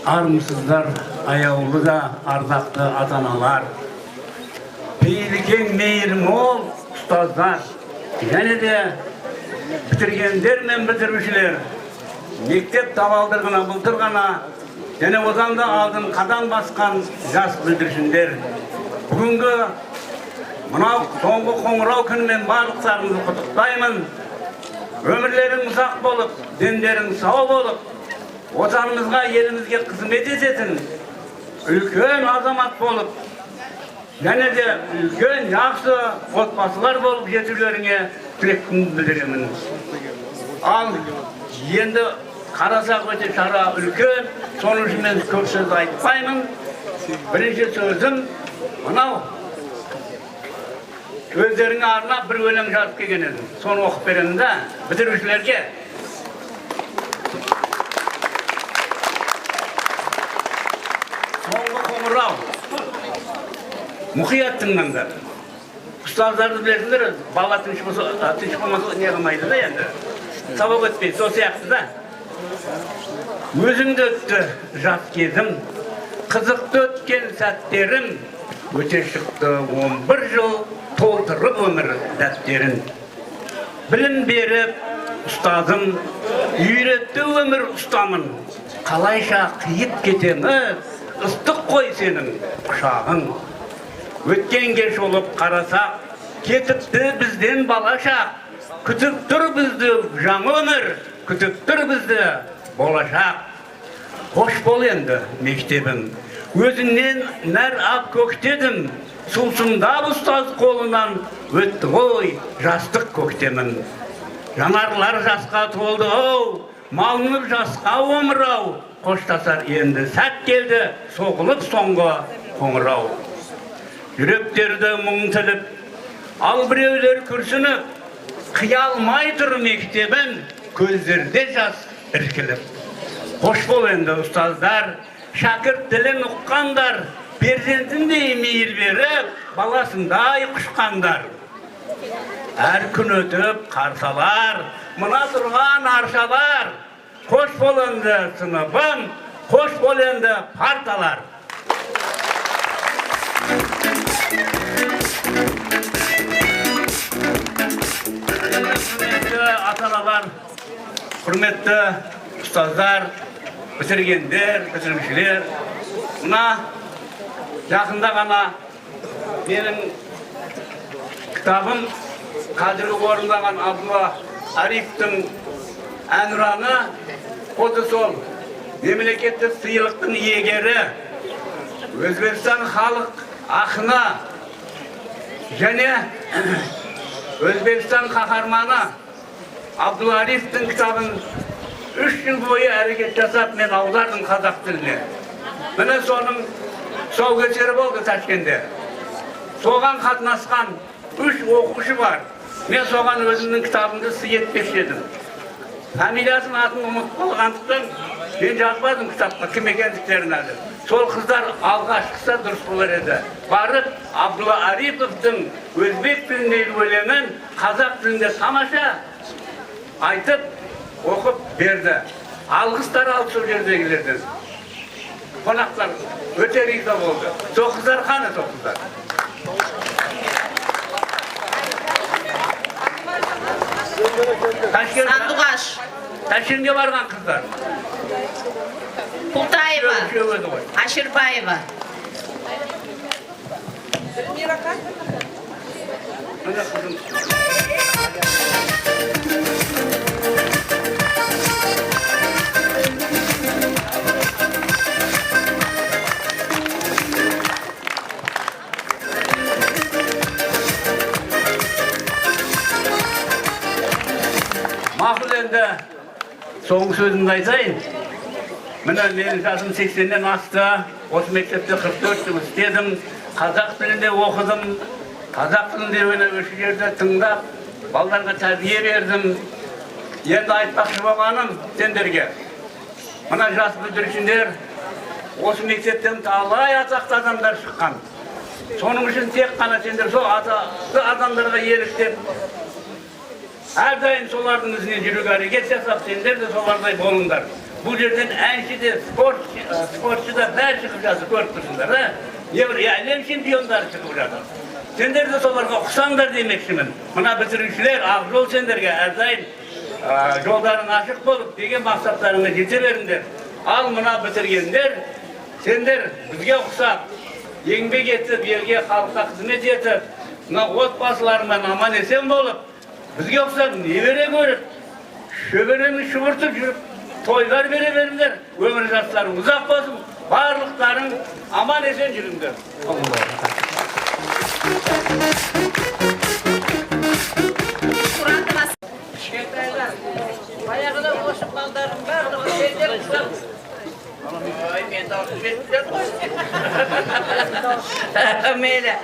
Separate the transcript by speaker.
Speaker 1: Armsızlar, аяулы да ардақты ата-аналар, пейілген мейірмол ұстаздар, және де бітіргендер мен бітірушілер, мектеп табалдырығына былтыр ғана және одан да алдын қадам басқан жас бүлдіршіндер, бүгінгі мынау соңғы қоңырау күнімен барлықтарыңызды құттықтаймын. Өмірлерің ұзақ болып, дендерің сау болып, отанымызға, елімізге қызмет ететін үлкен азамат болып, және де үлкен жақсы отбасылар болып жетулеріңе тілектерімді білдіремін. Ал енді қарасақ өте шара үлкен, соның үшін мен көп сөз айтпаймын. Бірінші сөзім мынау. Өздеріңе арнап бір өлең жазып келген едім. Соны оқып беремін да, бітірушілерге. Соңғы қоңырау. Мұқият тыңдаңдар. Ұстаздарды білесіңдер, бала тыныш болмаса не қылмайды да енді. Сабақ өтпейді, сол сияқты да. Өзіңді өтті жас кезім, қызықты өткен сәттерім, өте шықты 11 жыл толтырып өмір дәптерін. Білім беріп, ұстазым, үйретті өмір ұстамын. Қалайша қиып кетеміз, ыстық қой сенің құшағың. Өткен кеш болып қарасақ, кетіпті бізден балашақ. Күтіп тұр бізді жаңа өмір, күтіп тұр бізді болашақ. Қош бол енді мектебім, өзіңнен нәр ап көктедім. Сулсыңдап ұстаз қолынан өтті ғой жастық көктемін. Жанарлар жасқа толды оу, малынып жасқа омырау. Қоштасар енді сәт келді, соғылып соңғы қоңырау. Жүректерді мұң тіліп, ал біреулер күрсініп, қия алмай тұр мектебін, көздерде жас іркіліп. Қош бол енді ұстаздар, шәкірт тілін ұққандар, перзентіндей мейір беріп, баласындай құшқандар. Әр күн өтіп қарсалар, мына тұрған аршалар. Қош бол енді сыныбым, қош бол енді парталар. Құрметті ата-аналар, құрметті ұстаздар, бітіргендер, бітірушілер, мына жақында ғана менің кітабым қазіргі орындаған Абдулла Арифтің әнұраны осы сол мемлекеттік сыйлықтың иегері, Өзбекстан халық ақыны және Өзбекстан қаһарманы Абдулла Арифтің кітабын 3 жыл бойы әрекет жасап мен аудардым қазақ тіліне. Міне соның тұсаукесері болды Ташкентте. Соған қатынасқан 3 оқушы бар. Мен соған өзімнің кітабымды сый етпекші едім. Фамилиясын атын ұмытып қалғандықтан мен жазбадым кітапқа кім екендіктерін әлі. Сол қыздар алға шықса дұрыс болар еді. Барып Абдулла Ариповтың өзбек тіліндегі өлеңін қазақ тілінде тамаша айтып оқып берді. Алғыстар алып сол жердегілерден. Қонақтар өте риза болды. Сол қыздар қаны сол қыздар?
Speaker 2: Сандуғаш.
Speaker 1: Ташкентке барған қыздар.
Speaker 2: Пултаева. Аширбаева.
Speaker 1: Мақұл енді соңғы сөзімді айтайын. Міне менің жасым 80-ден асты. Осы мектепте 44 жыл істедім. Қазақ тілінде оқыдым. Қазақ тілінде осы жерде тыңдап, балдарға тәрбие бердім. Енді айтпақшы болғаным сендерге. Мына жас бүлдіршіндер осы мектептен талай атақты адамдар шыққан. Соның үшін тек қана сендер сол атақты адамдарға еліктеп, әрдайым солардың ізіне жүруге әрекет жасап, сендер де солардай болыңдар. Bu yerden enşi de sportçu da her çıkacağız korkmuşsunlar ha. Yaylem şampiyonlar çıkacağız. Sender de solarga okusanlar demekçimin. Buna bitirişler ağzol senderge erdayin yolların açık bolup degen maksatlarını yeteberinler. Al buna bitirgenler sender bizge okusak yengbek etip yerge halka hizmet etip buna otbasılarından aman esen bolup bizge okusak ne vere görüp şöberemi şuburtup yürüp toylar vereverimler. Ömür yaşlarım uzak olsun. Varlıkların aman esen yürümler.
Speaker 2: Ayağına boşup baldarım vardı. Ay ben de 65 Meyle.